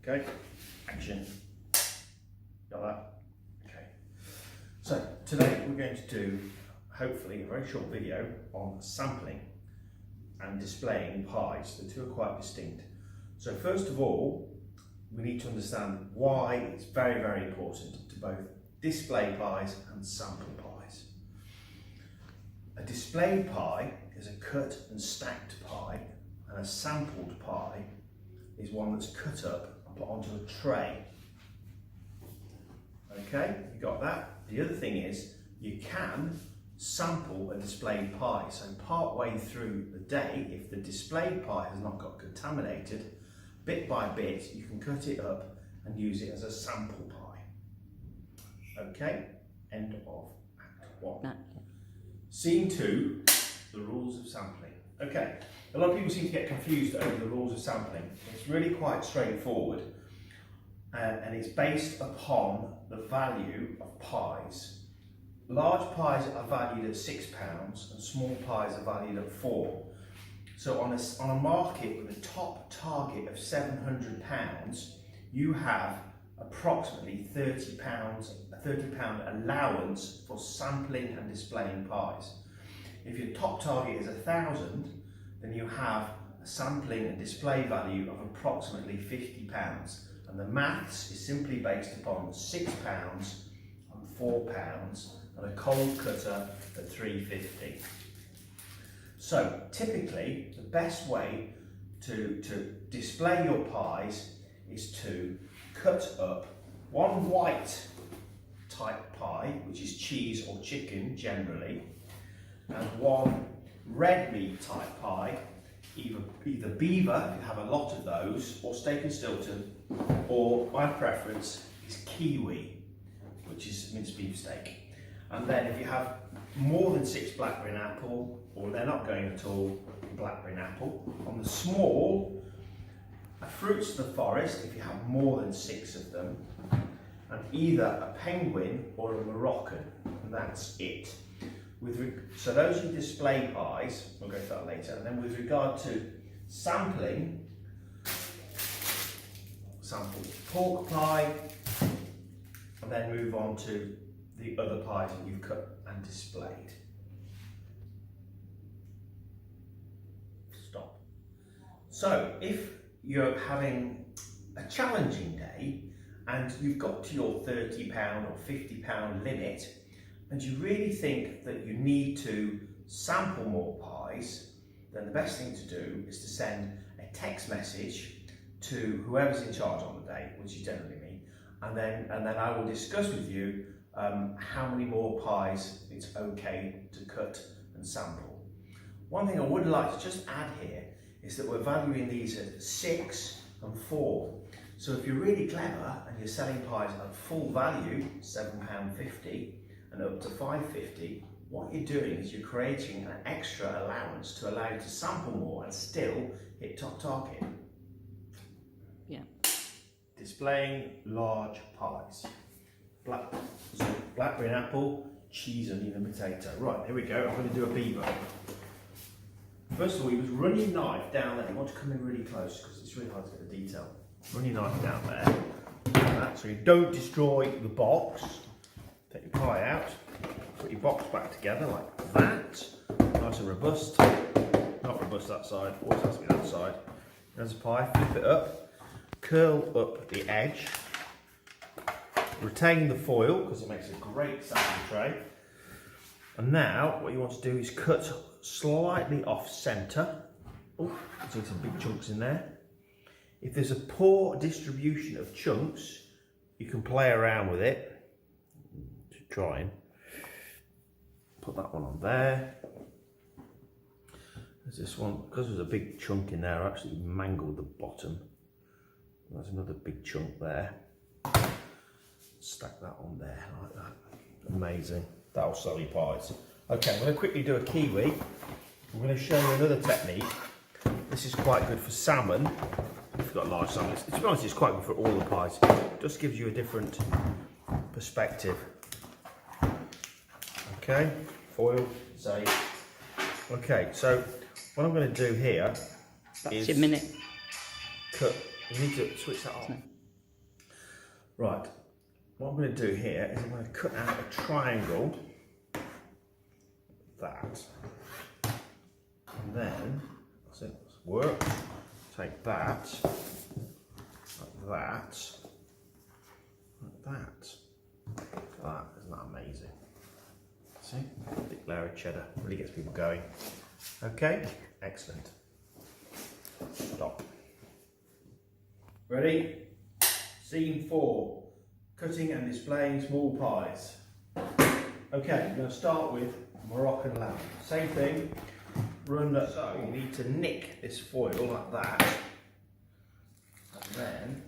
Okay, action. Got that? Okay. So today we're going to do, hopefully, a very short video on sampling and displaying pies. The two are quite distinct. So first of all, we need to understand why it's very, very important to both display pies and sample pies. A displayed pie is a cut and stacked pie, and a sampled pie is one that's cut up and put onto a tray. Okay, you got that? The other thing is, you can sample a displayed pie. So part way through the day, if the displayed pie has not got contaminated, bit by bit, you can cut it up and use it as a sample pie. Okay, end of Act 1. Scene 2, the rules of sampling. Okay, a lot of people seem to get confused over the rules of sampling. It's really quite straightforward, and it's based upon the value of pies. Large pies are valued at £6 and small pies are valued at £4. So on a market with a top target of £700, you have approximately £30 allowance for sampling and displaying pies. If your top target is £1,000, then you have a sampling and display value of approximately £50. And the maths is simply based upon £6 and £4 and a cold cutter at £3.50. So typically, the best way to display your pies is to cut up one white type pie, which is cheese or chicken generally, and one red meat type pie, either beaver, if you have a lot of those, or steak and Stilton, or my preference is kiwi, which is minced beef steak. And then if you have more than 6 blackberry and apple, or they're not going at all, blackberry and apple. On the small, fruits of the forest, if you have more than 6 of them, and either a penguin or a Moroccan, and that's it. So those are display pies, we'll go to that later. And then with regard to sampling, sample pork pie, and then move on to the other pies that you've cut and displayed. Stop. So if you're having a challenging day and you've got to your £30 or £50 limit, and you really think that you need to sample more pies, then the best thing to do is to send a text message to whoever's in charge on the day, which is generally me, and then I will discuss with you how many more pies it's okay to cut and sample. One thing I would like to just add here is that we're valuing these at 6 and 4. So if you're really clever and you're selling pies at full value, £7.50 and up to £5.50, what you're doing is you're creating an extra allowance to allow you to sample more and still hit top target. Yeah. Displaying large pies. Blackberry and apple, cheese, onion and potato. Right, here we go. I'm going to do a beaver. First of all, you must run your knife down there. You want to come in really close because it's really hard to get the detail. Run your knife down there, like that, so you don't destroy the box. Take your pie out, put your box back together like that. Nice and robust. Not robust that side, always has to be that side. There's a pie, flip it up, curl up the edge, retain the foil because it makes a great sampling tray. And now what you want to do is cut slightly off centre. Oh, see some big chunks in there. If there's a poor distribution of chunks, you can play around with it to try and put that one on there. There's this one, because there's a big chunk in there, I actually mangled the bottom. There's another big chunk there. Stack that on there like that. Amazing. That'll sell your pies. Okay, I'm going to quickly do a kiwi. I'm going to show you another technique. This is quite good for salmon. If you've got large salmon, to be honest, it's quite good for all the pies. It just gives you a different perspective. Okay, foil, safe. Okay, so what I'm going to do here That's is your minute. cut. You need to switch that on. Right, what I'm going to do here is I'm going to cut out a triangle, that, and then, that's it, work, take that, like that, like that. Look at that, isn't that amazing? See, thick layer of cheddar, really gets people going. Okay, excellent. Stop. Ready? Scene 4, cutting and displaying small pies. Okay, we're going to start with Moroccan lamb. Same thing, run that. So you need to nick this foil like that, and then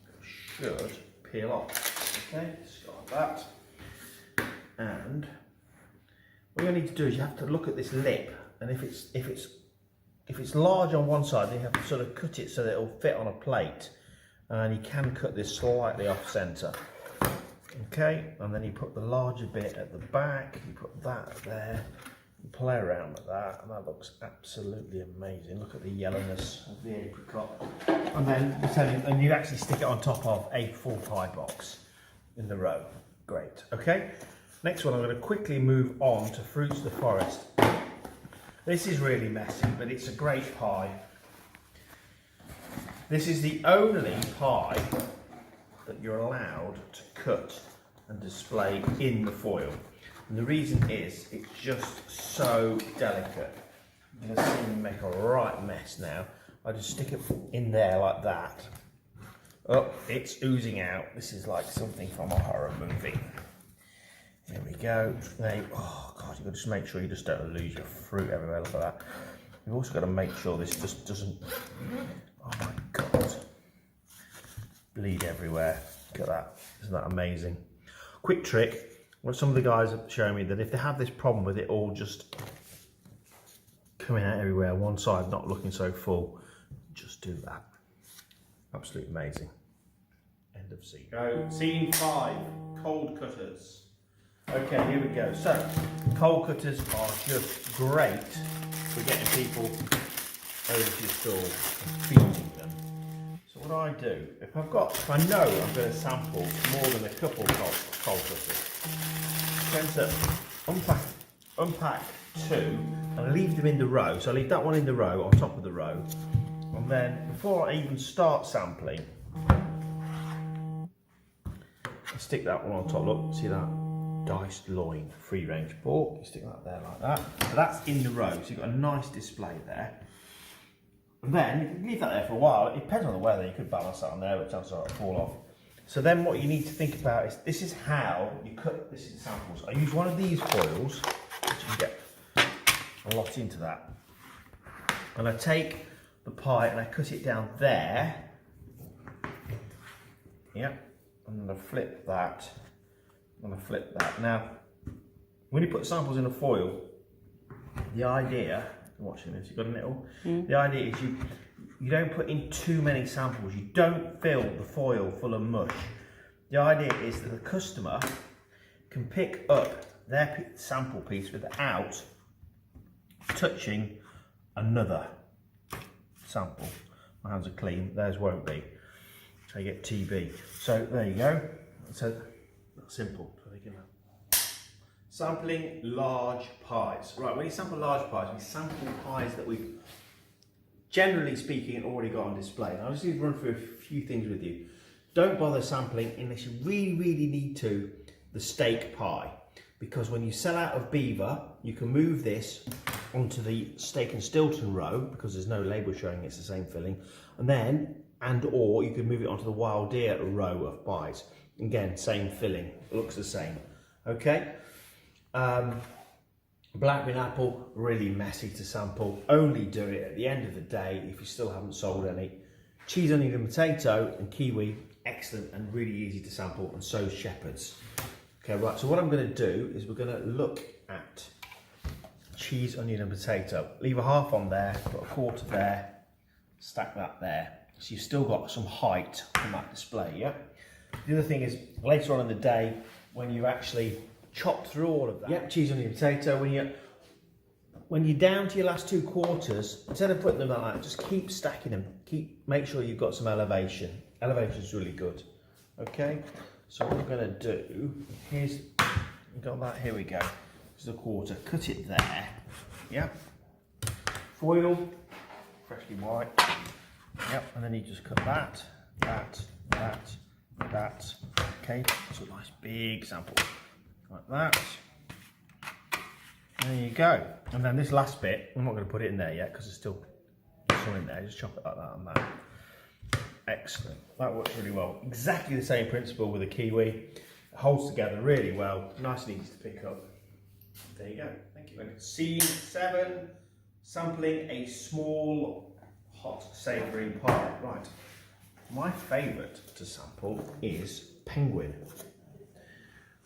it should peel off. Okay, start that. And what you need to do is you have to look at this lip, and if it's large on one side, then you have to sort of cut it so that it'll fit on a plate. And you can cut this slightly off centre. Okay, and then you put the larger bit at the back, you put that there, you play around with that, and that looks absolutely amazing. Look at the yellowness of the apricot. And then you actually stick it on top of a full pie box in the row. Great, okay. Next one, I'm going to quickly move on to Fruits of the Forest. This is really messy, but it's a great pie. This is the only pie that you're allowed to cut and display in the foil. And the reason is, it's just so delicate. You're going to see me make a right mess now. I just stick it in there like that. Oh, it's oozing out. This is like something from a horror movie. There we go. Oh God, you've got to just make sure you just don't lose your fruit everywhere. Look at that. You've also got to make sure this just doesn't, oh my God, bleed everywhere. Look at that. Isn't that amazing? Quick trick. Well, some of the guys have shown me that if they have this problem with it all just coming out everywhere, one side not looking so full, just do that. Absolutely amazing. End of scene. Go. Scene 5, cold cutters. Okay, here we go. So, cold cutters are just great for getting people over to your stall and feeding them. So what I do, if I know I'm going to sample more than a couple of cold cutters, I tend to unpack 2 and leave them in the row. So I leave that one in the row, on top of the row. And then before I even start sampling, I stick that one on top. Look, see that? Diced loin, free range pork. You stick that there like that. So that's in the row, so you've got a nice display there. And then you can leave that there for a while. It depends on the weather, you could balance that on there, but chances are it'll fall off. So then what you need to think about is, this is how you cut this in samples. I use one of these foils, which you can get a lot into that. And I take the pie and I cut it down there. Yep, and then I flip that. I'm going to flip that. Now, when you put samples in a foil, the idea, watching this, you've got a little, the idea is you don't put in too many samples. You don't fill the foil full of mush. The idea is that the customer can pick up their sample piece without touching another sample. My hands are clean, theirs won't be. So you get TB. So there you go. So simple. Sampling large pies. Right, when you sample large pies, we sample pies that we've, generally speaking, already got on display. Now, I'll just need to run through a few things with you. Don't bother sampling unless you really, really need to, the steak pie. Because when you sell out of Beaver, you can move this onto the steak and Stilton row, because there's no label showing it's the same filling. And then, or you can move it onto the Wild Deer row of pies. Again, same filling, looks the same. Okay. Blackberry and apple, really messy to sample. Only do it at the end of the day if you still haven't sold any. Cheese, onion and potato and kiwi, excellent and really easy to sample, and so shepherd's. Okay, right, so what I'm going to do is we're going to look at cheese, onion and potato. Leave a half on there, put a quarter there, stack that there. So you've still got some height on that display, yeah? The other thing is, later on in the day, when you actually chop through all of that, cheese, onion, potato, when you're down to your last 2 quarters, instead of putting them like that, just keep stacking them. Make sure you've got some elevation. Elevation is really good. Okay, so what I'm going to do, here's, we've got that, here we go. This is a quarter, cut it there, yep. Foil, freshly white, yep, and then you just cut that, that, okay, so a nice big sample, like that. There you go. And then this last bit, I'm not going to put it in there yet because there's still some in there, just chop it like that and that. Excellent, that works really well. Exactly the same principle with the kiwi. It holds together really well, nice and easy to pick up. There you go, thank you. Scene 7, sampling a small hot savoury pie. Right, my favourite to sample is penguin.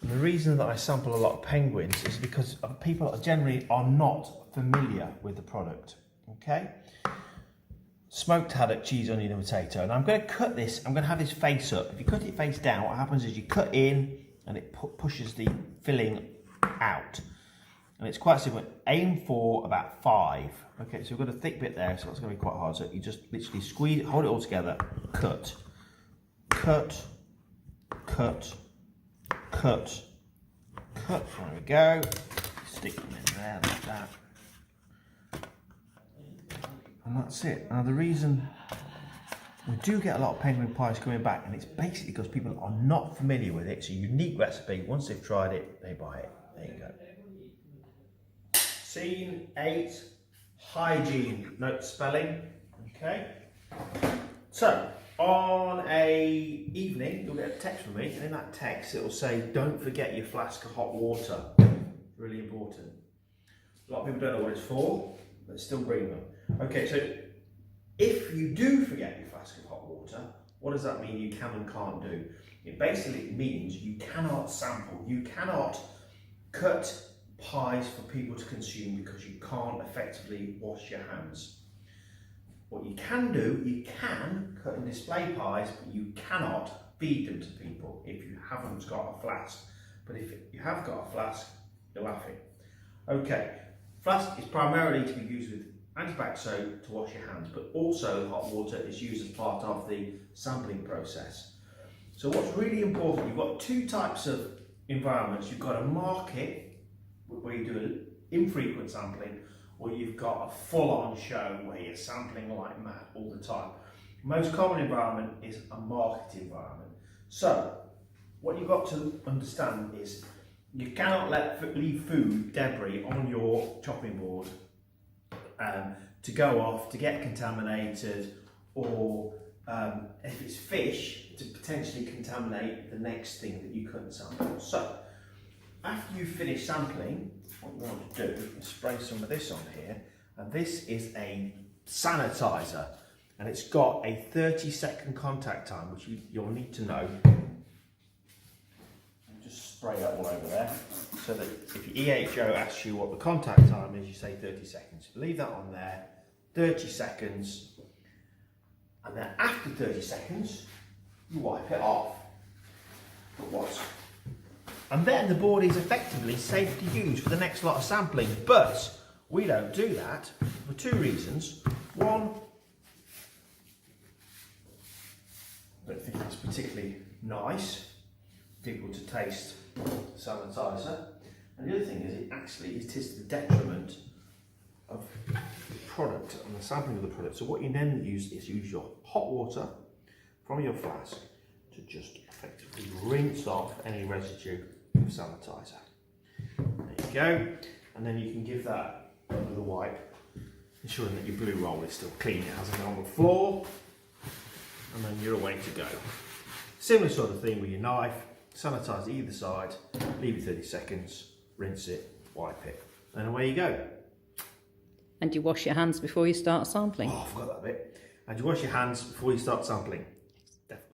And the reason that I sample a lot of penguins is because people generally are not familiar with the product, okay? Smoked haddock, cheese, onion and potato. And I'm going to cut this, I'm going to have this face up. If you cut it face down, what happens is you cut in and it pushes the filling out. And it's quite simple. Aim for about 5. Okay, so we've got a thick bit there, so that's going to be quite hard. So you just literally squeeze, hold it all together, cut, cut, cut, cut, cut. There we go. Stick them in there like that. And that's it. Now the reason we do get a lot of penguin pies coming back, and it's basically because people are not familiar with it. It's a unique recipe. Once they've tried it, they buy it. There you go. Scene 8, hygiene. Note spelling. Okay. So on a evening, you'll get a text from me, and in that text it will say, "Don't forget your flask of hot water." Really important. A lot of people don't know what it's for, but still bring them. Okay, so if you do forget your flask of hot water, what does that mean you can and can't do? It basically means you cannot sample, you cannot cut pies for people to consume because you can't effectively wash your hands. What you can do, you can cut and display pies, but you cannot feed them to people if you haven't got a flask. But if you have got a flask, you're laughing. Okay, flask is primarily to be used with antibac soap to wash your hands, but also hot water is used as part of the sampling process. So what's really important, you've got 2 types of environments. You've got a market where you do an infrequent sampling, or you've got a full-on show where you're sampling like mad all the time. Most common environment is a market environment. So what you've got to understand is you cannot leave food debris on your chopping board to go off, to get contaminated, or if it's fish, to potentially contaminate the next thing that you couldn't sample. So, after you finish sampling, what you want to do is spray some of this on here, and this is a sanitizer, and it's got a 30-second contact time, which you'll need to know. Just spray that all over there, so that if your EHO asks you what the contact time is, you say 30 seconds. Leave that on there, 30 seconds, and then after 30 seconds, you wipe it off. But what? And then the board is effectively safe to use for the next lot of sampling. But we don't do that for 2 reasons. One, I don't think it's particularly nice for people to taste sanitizer. And the other thing is, it is to the detriment of the product and the sampling of the product. So what you then use is your hot water from your flask to just effectively rinse off any residue of sanitizer. There you go. And then you can give that with a wipe, ensuring that your blue roll is still clean. It hasn't been on the floor. And then you're away to go. Similar sort of thing with your knife. Sanitize either side, leave it 30 seconds, rinse it, wipe it, and away you go. And you wash your hands before you start sampling. Oh, I forgot that bit. And you wash your hands before you start sampling.